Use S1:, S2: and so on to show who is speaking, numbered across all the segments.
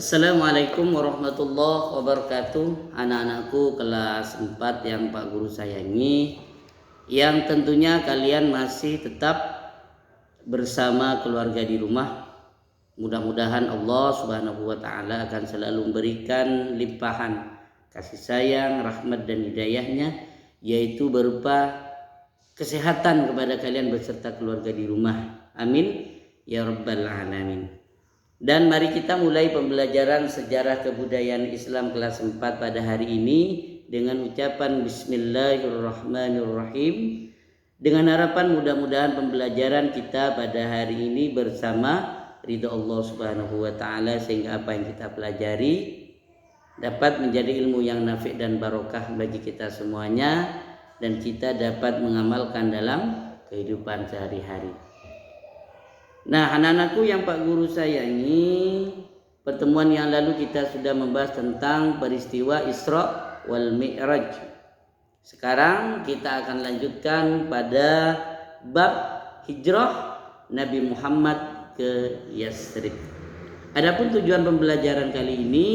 S1: Assalamualaikum warahmatullahi wabarakatuh. Anak-anakku kelas 4 yang Pak Guru sayangi, yang tentunya kalian masih tetap bersama keluarga di rumah. Mudah-mudahan Allah Subhanahu wa taala akan selalu memberikan limpahan kasih sayang, rahmat dan hidayahnya, yaitu berupa kesehatan kepada kalian beserta keluarga di rumah. Amin ya rabbal alamin. Dan mari kita mulai pembelajaran sejarah kebudayaan Islam kelas 4 pada hari ini dengan ucapan Bismillahirrahmanirrahim, dengan harapan mudah-mudahan pembelajaran kita pada hari ini bersama ridha Allah Subhanahu wa taala, sehingga apa yang kita pelajari dapat menjadi ilmu yang nafi' dan barokah bagi kita semuanya, dan kita dapat mengamalkan dalam kehidupan sehari-hari. Nah, anak-anakku yang Pak Guru sayangi, pertemuan yang lalu kita sudah membahas tentang peristiwa Isra wal Mi'raj. Sekarang kita akan lanjutkan pada bab hijrah Nabi Muhammad ke Yasrib. Adapun tujuan pembelajaran kali ini,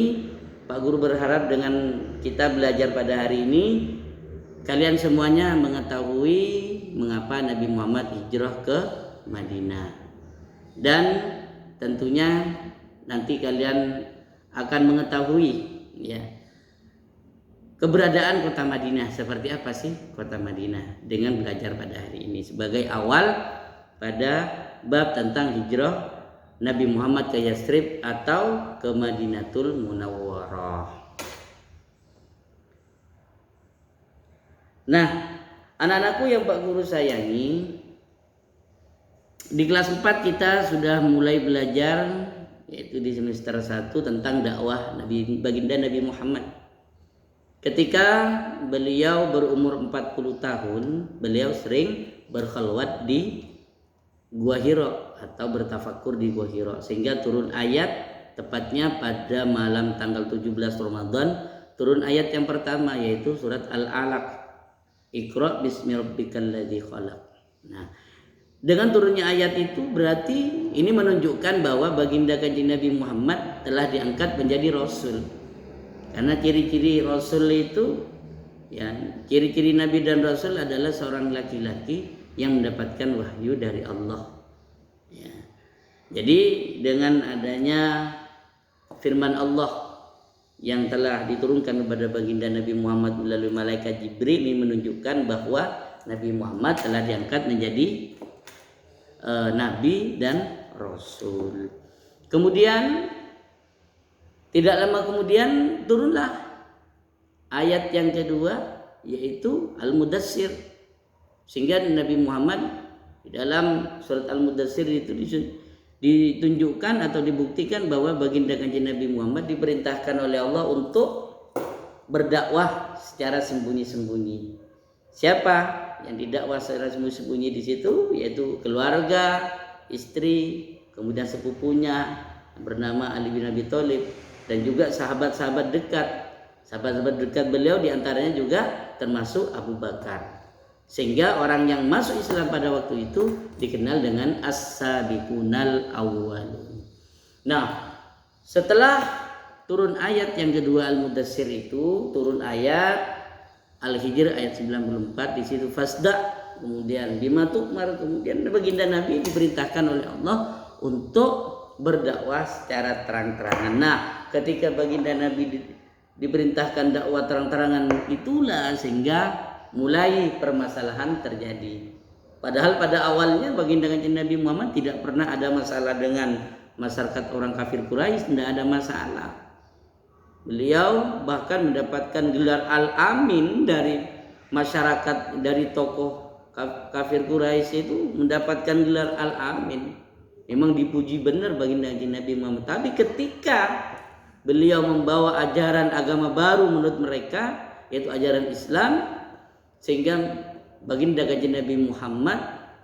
S1: Pak Guru berharap dengan kita belajar pada hari ini, kalian semuanya mengetahui mengapa Nabi Muhammad hijrah ke Madinah. Dan tentunya nanti kalian akan mengetahui ya, keberadaan kota Madinah, seperti apa sih kota Madinah, dengan belajar pada hari ini sebagai awal pada bab tentang hijrah Nabi Muhammad ke Yasrib atau ke Madinatul Munawwarah. Nah, anak-anakku yang Pak Guru sayangi, di kelas 4 kita sudah mulai belajar, yaitu di semester 1, tentang dakwah baginda Nabi Muhammad. Ketika beliau berumur 40 tahun, beliau sering berkhalwat di Gua Hira atau bertafakur di Gua Hira, sehingga turun ayat tepatnya pada malam tanggal 17 Ramadan, turun ayat yang pertama, yaitu surat Al-Alaq, Iqra bismi rabbikal ladzi khalaq. Nah, dengan turunnya ayat itu berarti ini menunjukkan bahwa baginda kanjeng Nabi Muhammad telah diangkat menjadi Rasul. Karena ciri-ciri Rasul itu, ya, ciri-ciri Nabi dan Rasul adalah seorang laki-laki yang mendapatkan wahyu dari Allah. Ya. Jadi dengan adanya firman Allah yang telah diturunkan kepada baginda Nabi Muhammad melalui malaikat Jibril, ini menunjukkan bahwa Nabi Muhammad telah diangkat menjadi Nabi dan Rasul. Kemudian tidak lama kemudian turunlah ayat yang kedua, yaitu Al-Mudassir, sehingga Nabi Muhammad di dalam surat Al-Mudassir itu ditunjukkan atau dibuktikan bahwa baginda kanjeng Nabi Muhammad diperintahkan oleh Allah untuk berdakwah secara sembunyi-sembunyi. Siapa yang didakwah secara sembunyi-sembunyi di situ? Yaitu keluarga, istri, kemudian sepupunya bernama Ali bin Abi Thalib, dan juga sahabat-sahabat dekat. Sahabat-sahabat dekat beliau diantaranya juga termasuk Abu Bakar. Sehingga orang yang masuk Islam pada waktu itu dikenal dengan As-Sabiqunal Awwalun. Nah, setelah turun ayat yang kedua Al-Mudassir itu, turun ayat Al-Hijr ayat 94, di situ fasda, kemudian bima tu'mar, kemudian baginda Nabi diperintahkan oleh Allah untuk berdakwah secara terang-terangan. Nah, ketika baginda Nabi diperintahkan dakwah terang-terangan itulah sehingga mulai permasalahan terjadi. Padahal pada awalnya baginda kanjeng Nabi Muhammad tidak pernah ada masalah dengan masyarakat orang kafir Quraisy, tidak ada masalah. Beliau bahkan mendapatkan gelar Al-Amin dari masyarakat, dari tokoh kafir Quraisy itu mendapatkan gelar Al-Amin. Memang dipuji benar baginda Nabi Muhammad. Tapi ketika beliau membawa ajaran agama baru menurut mereka, yaitu ajaran Islam, sehingga baginda Nabi Muhammad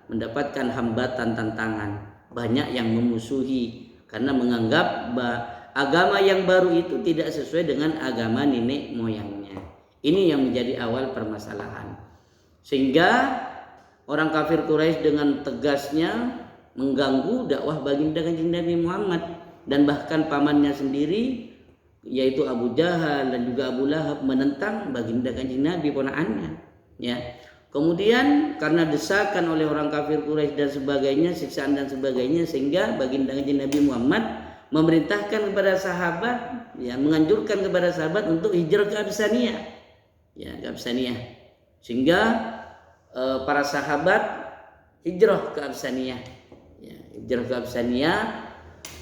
S1: mendapatkan hambatan, tantangan. Banyak yang memusuhi karena menganggap agama yang baru itu tidak sesuai dengan agama nenek moyangnya. Ini yang menjadi awal permasalahan. Sehingga orang kafir Quraisy dengan tegasnya mengganggu dakwah baginda kanjeng Nabi Muhammad. dan bahkan pamannya sendiri yaitu Abu Jahal dan juga Abu Lahab menentang baginda Kanjeng Nabi ponakannya, ya. Kemudian karena desakan oleh orang kafir Quraisy dan sebagainya, siksaan dan sebagainya, sehingga baginda Kanjeng Nabi Muhammad memerintahkan kepada sahabat, ya, menganjurkan kepada sahabat untuk hijrah ke Absaniyah, ya, ke Absaniyah, sehingga para sahabat hijrah ke Absaniyah, ya, hijrah ke Absaniyah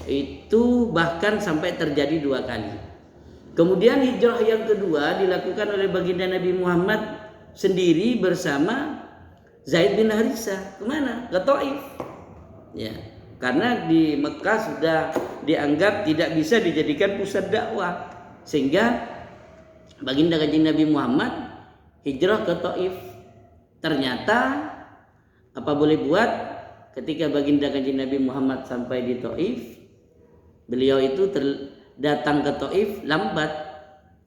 S1: itu bahkan sampai terjadi 2 kali. Kemudian hijrah yang kedua dilakukan oleh baginda Nabi Muhammad sendiri bersama Zaid bin Harithah. Kemana? Ke Taif. Ya, karena di Mekah sudah dianggap tidak bisa dijadikan pusat dakwah, sehingga baginda Kanjeng Nabi Muhammad hijrah ke Taif. Ternyata apa boleh buat, ketika baginda Kanjeng Nabi Muhammad sampai di Taif, beliau itu datang ke Taif lambat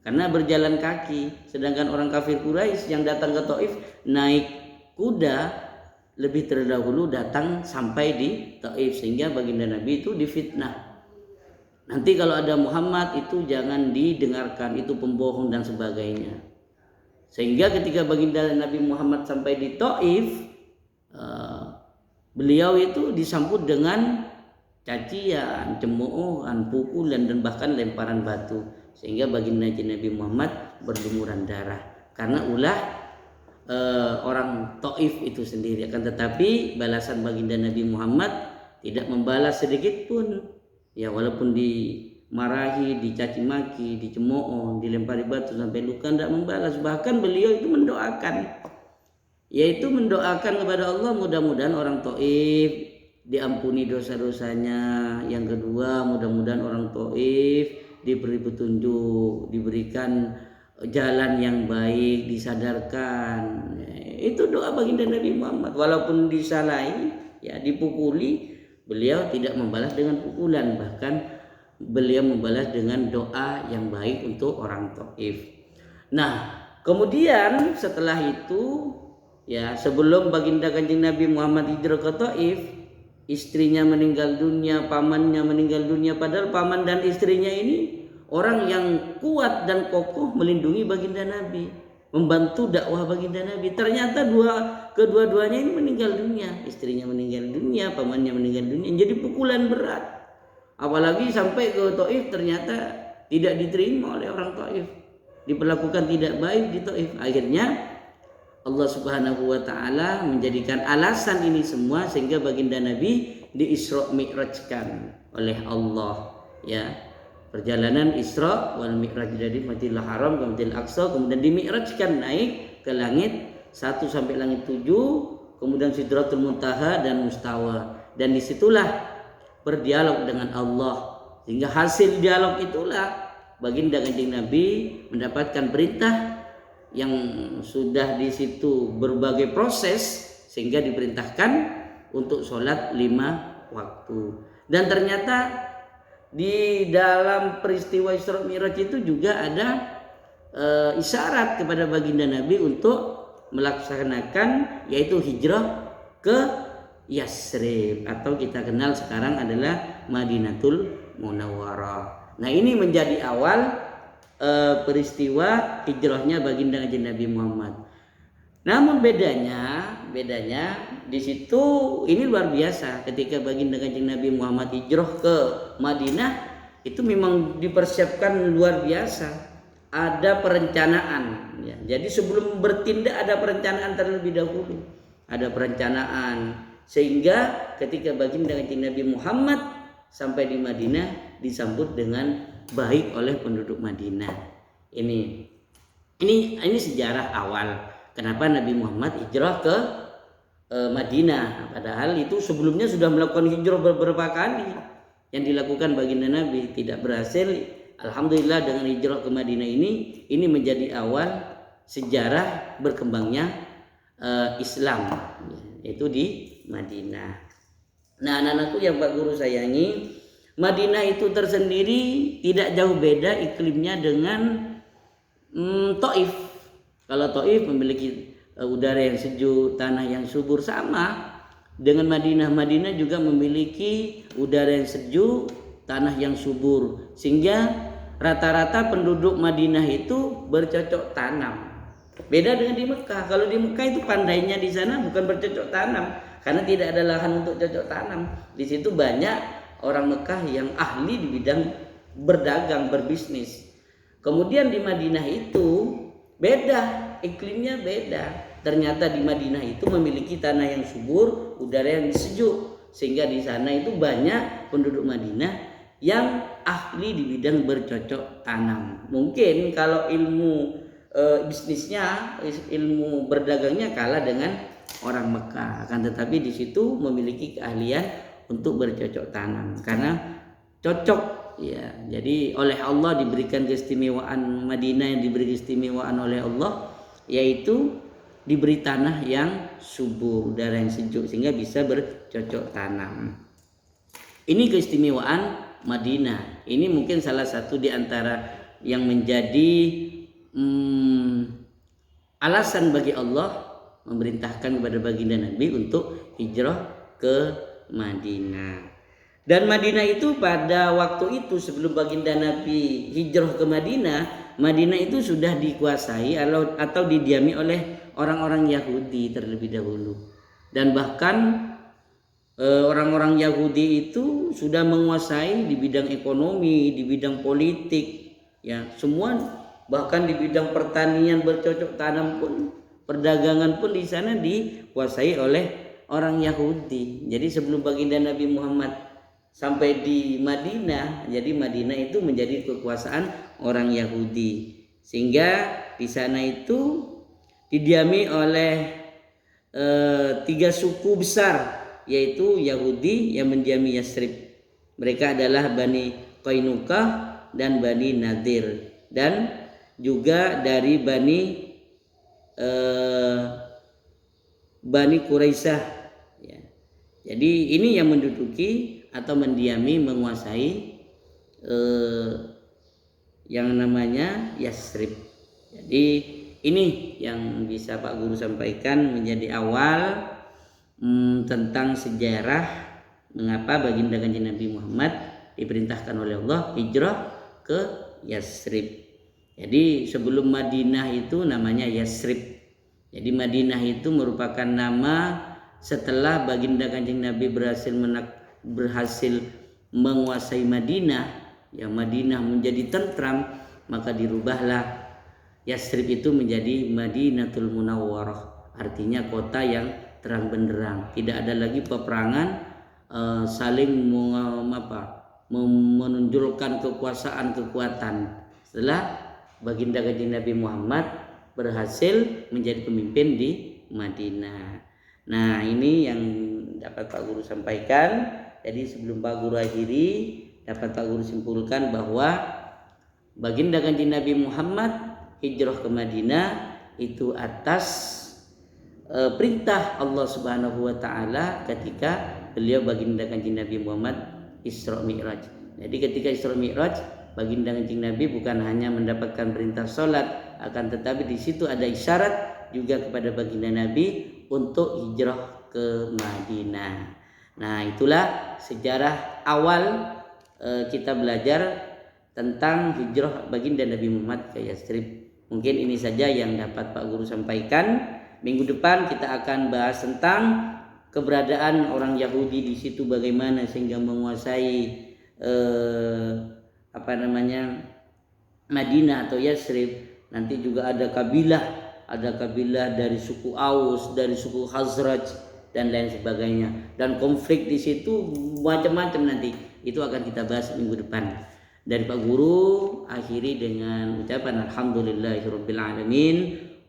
S1: karena berjalan kaki, sedangkan orang kafir Quraisy yang datang ke Taif naik kuda lebih terdahulu datang sampai di Taif, sehingga baginda Nabi itu difitnah. Nanti kalau ada Muhammad itu jangan didengarkan, itu pembohong dan sebagainya. Sehingga ketika baginda Nabi Muhammad sampai di Taif, beliau itu disambut dengan cacian, cemoohan, pukulan dan bahkan lemparan batu, sehingga baginda Nabi Muhammad berlumuran darah karena ulah orang Taif itu sendiri. Akan tetapi balasan baginda Nabi Muhammad tidak membalas sedikit pun, ya, walaupun dimarahi, dicaci maki, dicemooh, dilempari batu sampai luka, tidak membalas. Bahkan beliau itu mendoakan, yaitu mendoakan kepada Allah mudah-mudahan orang Taif diampuni dosa-dosanya. Yang kedua, mudah-mudahan orang Taif diberi petunjuk, diberikan jalan yang baik, disadarkan. Itu doa baginda Nabi Muhammad. Walaupun disalahi, ya, dipukuli, beliau tidak membalas dengan pukulan, bahkan beliau membalas dengan doa yang baik untuk orang Taif. Nah, kemudian setelah itu, ya, sebelum baginda Kanjeng Nabi Muhammad hijrah ke Taif, istrinya meninggal dunia, pamannya meninggal dunia, padahal paman dan istrinya ini orang yang kuat dan kokoh melindungi baginda Nabi, membantu dakwah baginda Nabi. Ternyata kedua-duanya ini meninggal dunia, istrinya meninggal dunia, pamannya meninggal dunia, jadi pukulan berat. Apalagi sampai ke Taif ternyata tidak diterima oleh orang Taif, diperlakukan tidak baik di Taif. Akhirnya Allah Subhanahu wa taala menjadikan alasan ini semua sehingga baginda Nabi di Isra Mi'rajkan oleh Allah, ya. Perjalanan Isra wal Mi'raj dari Masjidil Haram ke Masjidil Aqsa, kemudian dimi'rajkan naik ke langit 1 sampai langit 7, kemudian Sidratul Muntaha dan Mustawa, dan disitulah berdialog dengan Allah, sehingga hasil dialog itulah baginda Kanjeng Nabi mendapatkan perintah yang sudah di situ berbagai proses, sehingga diperintahkan untuk sholat 5 waktu. Dan ternyata di dalam peristiwa Isra Mi'raj itu juga ada isyarat kepada baginda Nabi untuk melaksanakan, yaitu hijrah ke Yasrib, atau kita kenal sekarang adalah Madinatul Munawwarah. Nah, ini menjadi awal peristiwa hijrahnya baginda Kanjeng Nabi Muhammad. Namun bedanya di situ ini luar biasa. Ketika baginda Kanjeng Nabi Muhammad hijrah ke Madinah, itu memang dipersiapkan luar biasa. Ada perencanaan, ya. Jadi sebelum bertindak ada perencanaan terlebih dahulu. Ada perencanaan, sehingga ketika baginda Kanjeng Nabi Muhammad sampai di Madinah disambut dengan baik oleh penduduk Madinah. Ini sejarah awal kenapa Nabi Muhammad hijrah ke Madinah. Padahal itu sebelumnya sudah melakukan hijrah beberapa kali yang dilakukan baginda Nabi, tidak berhasil. Alhamdulillah dengan hijrah ke Madinah ini menjadi awal sejarah berkembangnya Islam, yaitu di Madinah. Nah, anak-anakku yang Pak Guru sayangi, Madinah itu tersendiri tidak jauh beda iklimnya dengan Taif. Kalau Taif memiliki udara yang sejuk, tanah yang subur, sama dengan Madinah. Madinah juga memiliki udara yang sejuk, tanah yang subur, sehingga rata-rata penduduk Madinah itu bercocok tanam. Beda dengan di Mekah. Kalau di Mekah itu pandainya di sana bukan bercocok tanam, karena tidak ada lahan untuk cocok tanam. Di situ banyak orang Mekah yang ahli di bidang berdagang, berbisnis. Kemudian di Madinah itu beda, iklimnya beda. Ternyata di Madinah itu memiliki tanah yang subur, udara yang sejuk, sehingga di sana itu banyak penduduk Madinah yang ahli di bidang bercocok tanam. Mungkin kalau ilmu bisnisnya, ilmu berdagangnya kalah dengan orang Mekah, akan tetapi di situ memiliki keahlian untuk bercocok tanam karena cocok. Ya, jadi oleh Allah diberikan keistimewaan, Madinah yang diberi keistimewaan oleh Allah, yaitu diberi tanah yang subur, udara yang sejuk, sehingga bisa bercocok tanam. Ini keistimewaan Madinah. Ini mungkin salah satu di antara yang menjadi alasan bagi Allah memerintahkan kepada baginda Nabi untuk hijrah ke Madinah. Dan Madinah itu pada waktu itu sebelum baginda Nabi hijrah ke Madinah, Madinah itu sudah dikuasai atau didiami oleh orang-orang Yahudi terlebih dahulu. Dan bahkan orang-orang Yahudi itu sudah menguasai di bidang ekonomi, di bidang politik, ya semua, bahkan di bidang pertanian, bercocok tanam pun, perdagangan pun di sana dikuasai oleh orang Yahudi. Jadi sebelum baginda Nabi Muhammad sampai di Madinah, jadi Madinah itu menjadi kekuasaan orang Yahudi, sehingga di sana itu didiami oleh 3 suku besar, yaitu Yahudi yang mendiami Yasrib. Mereka adalah Bani Qainukah dan Bani Nadir, dan juga dari Bani Quraisyah, ya. Jadi ini yang menduduki atau mendiami, menguasai yang namanya Yasrib. Jadi ini yang bisa Pak Guru sampaikan menjadi awal tentang sejarah mengapa baginda Kanjeng Nabi Muhammad diperintahkan oleh Allah hijrah ke Yasrib. Jadi sebelum Madinah itu namanya Yasrib. Jadi Madinah itu merupakan nama setelah baginda Kanjeng Nabi berhasil menguasai Madinah, yang Madinah menjadi tentram, maka dirubahlah Yasrib itu menjadi Madinatul Munawwarah, artinya kota yang terang benderang. Tidak ada lagi peperangan, saling menunjukkan kekuasaan, kekuatan. Setelah baginda Kanjeng Nabi Muhammad berhasil menjadi pemimpin di Madinah. Nah, ini yang dapat Pak Guru sampaikan. Jadi sebelum Pak Guru akhiri, dapat Pak Guru simpulkan bahwa baginda Kanjeng Nabi Muhammad hijrah ke Madinah itu atas perintah Allah Subhanahu wa taala ketika beliau baginda Kanjeng Nabi Muhammad Isra Mi'raj. Jadi ketika Isra Mi'raj, baginda Kanjeng Nabi bukan hanya mendapatkan perintah salat, akan tetapi di situ ada isyarat juga kepada baginda Nabi untuk hijrah ke Madinah. Nah, itulah sejarah awal kita belajar tentang hijrah baginda Nabi Muhammad ke Yasrib. Mungkin ini saja yang dapat Pak Guru sampaikan. Minggu depan kita akan bahas tentang keberadaan orang Yahudi di situ, bagaimana sehingga menguasai Madinah atau Yasrib. Nanti juga ada kabilah dari suku Aus, dari suku Khazraj dan lain sebagainya. Dan konflik di situ macam-macam, nanti itu akan kita bahas minggu depan. Dari Pak Guru akhiri dengan ucapan alhamdulillahirabbil alamin.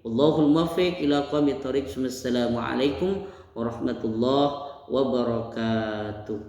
S1: Wallahul muwaffiq ila aqwamit thoriq. Wassalamualaikum warahmatullahi wabarakatuh.